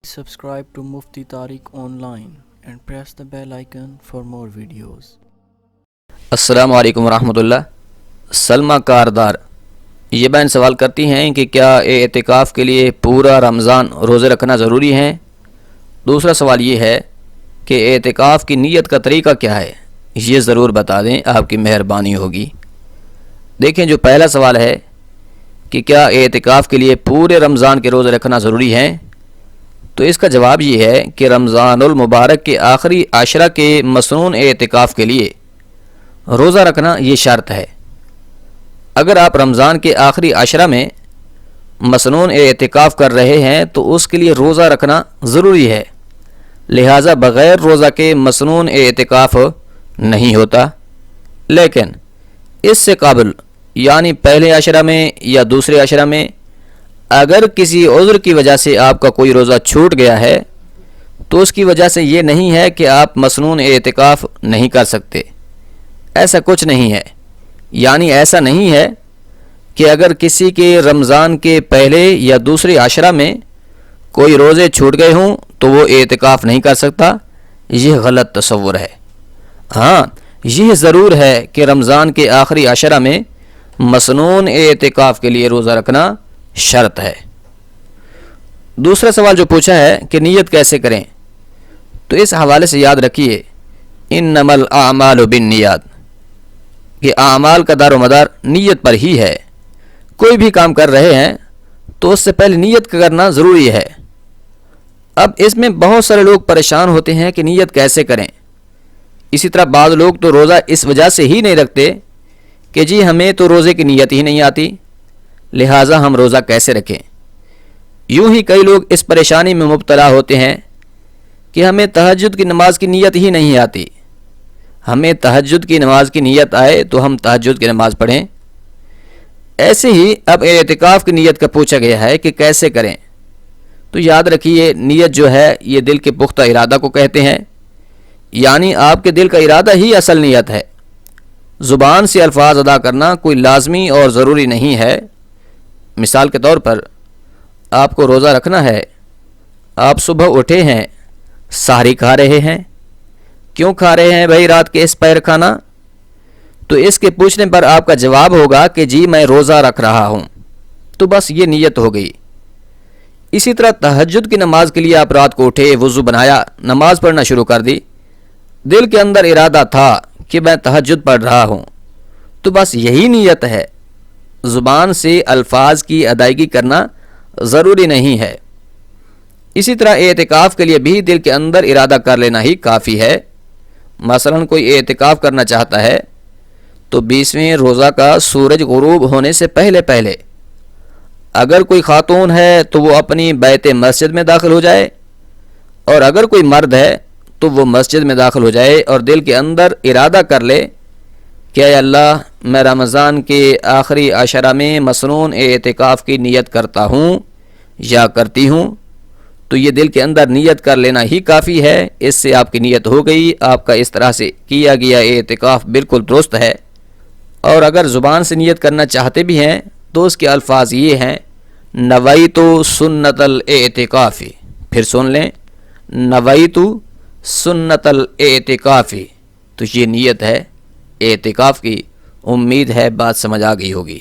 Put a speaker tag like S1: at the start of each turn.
S1: Subscribe to Mufti Tariq Online and press the bell icon for more videos.
S2: السلام علیکم ورحمۃ اللہ۔ سلمہ کاردار یہ بہن سوال کرتی ہیں کہ کیا اعتکاف کے لیے پورا رمضان روزے رکھنا ضروری ہے؟ دوسرا سوال یہ ہے کہ اعتکاف کی نیت کا طریقہ کیا ہے؟ یہ ضرور بتا دیں، آپ کی مہربانی ہوگی۔ دیکھیں، جو پہلا سوال ہے کہ کیا اعتکاف کے لیے پورے رمضان کے روزے رکھنا ضروری ہے، تو اس کا جواب یہ ہے کہ رمضان المبارک کے آخری عشرہ کے مسنون اعتکاف کے لیے روزہ رکھنا یہ شرط ہے۔ اگر آپ رمضان کے آخری عشرہ میں مسنون اعتکاف کر رہے ہیں تو اس کے لیے روزہ رکھنا ضروری ہے، لہٰذا بغیر روزہ کے مسنون اعتکاف نہیں ہوتا۔ لیکن اس سے قبل یعنی پہلے عشرہ میں یا دوسرے عشرہ میں اگر کسی عذر کی وجہ سے آپ کا کوئی روزہ چھوٹ گیا ہے تو اس کی وجہ سے یہ نہیں ہے کہ آپ مسنون اعتکاف نہیں کر سکتے، ایسا کچھ نہیں ہے۔ یعنی ایسا نہیں ہے کہ اگر کسی کے رمضان کے پہلے یا دوسرے عشرہ میں کوئی روزے چھوٹ گئے ہوں تو وہ اعتکاف نہیں کر سکتا، یہ غلط تصور ہے۔ ہاں، یہ ضرور ہے کہ رمضان کے آخری عشرہ میں مسنون اعتکاف کے لیے روزہ رکھنا شرط ہے۔ دوسرا سوال جو پوچھا ہے کہ نیت کیسے کریں، تو اس حوالے سے یاد رکھیے انما الاعمال بالنیات، کہ اعمال کا دار و مدار نیت پر ہی ہے۔ کوئی بھی کام کر رہے ہیں تو اس سے پہلے نیت کرنا ضروری ہے۔ اب اس میں بہت سارے لوگ پریشان ہوتے ہیں کہ نیت کیسے کریں۔ اسی طرح بعض لوگ تو روزہ اس وجہ سے ہی نہیں رکھتے کہ جی ہمیں تو روزے کی نیت ہی نہیں آتی، لہٰذا ہم روزہ کیسے رکھیں۔ یوں ہی کئی لوگ اس پریشانی میں مبتلا ہوتے ہیں کہ ہمیں تہجد کی نماز کی نیت ہی نہیں آتی، ہمیں تہجد کی نماز کی نیت آئے تو ہم تہجد کی نماز پڑھیں۔ ایسے ہی اب اعتکاف کی نیت کا پوچھا گیا ہے کہ کیسے کریں، تو یاد رکھیے نیت جو ہے یہ دل کے پختہ ارادہ کو کہتے ہیں، یعنی آپ کے دل کا ارادہ ہی اصل نیت ہے۔ زبان سے الفاظ ادا کرنا کوئی لازمی اور ضروری نہیں ہے۔ مثال کے طور پر آپ کو روزہ رکھنا ہے، آپ صبح اٹھے ہیں، سحری کھا رہے ہیں، کیوں کھا رہے ہیں بھائی رات کے اس پہر کھانا؟ تو اس کے پوچھنے پر آپ کا جواب ہوگا کہ جی میں روزہ رکھ رہا ہوں، تو بس یہ نیت ہو گئی۔ اسی طرح تہجد کی نماز کے لیے آپ رات کو اٹھے، وضو بنایا، نماز پڑھنا شروع کر دی، دل کے اندر ارادہ تھا کہ میں تہجد پڑھ رہا ہوں، تو بس یہی نیت ہے۔ زبان سے الفاظ کی ادائیگی کرنا ضروری نہیں ہے۔ اسی طرح اعتکاف کے لیے بھی دل کے اندر ارادہ کر لینا ہی کافی ہے۔ مثلا کوئی اعتکاف کرنا چاہتا ہے تو 20ویں روزہ کا سورج غروب ہونے سے پہلے پہلے اگر کوئی خاتون ہے تو وہ اپنی بیت مسجد میں داخل ہو جائے، اور اگر کوئی مرد ہے تو وہ مسجد میں داخل ہو جائے اور دل کے اندر ارادہ کر لے کہ اے اللہ میں رمضان کے آخری عشرہ میں مسنون اعتکاف کی نیت کرتا ہوں یا کرتی ہوں، تو یہ دل کے اندر نیت کر لینا ہی کافی ہے۔ اس سے آپ کی نیت ہو گئی، آپ کا اس طرح سے کیا گیا اعتکاف بالکل درست ہے۔ اور اگر زبان سے نیت کرنا چاہتے بھی ہیں تو اس کے الفاظ یہ ہیں نویت سنت الاعتکاف، پھر سن لیں نویت سنت الاعتکاف، تو یہ نیت ہے اعتکاف کی۔ امید ہے بات سمجھ آ گئی ہوگی۔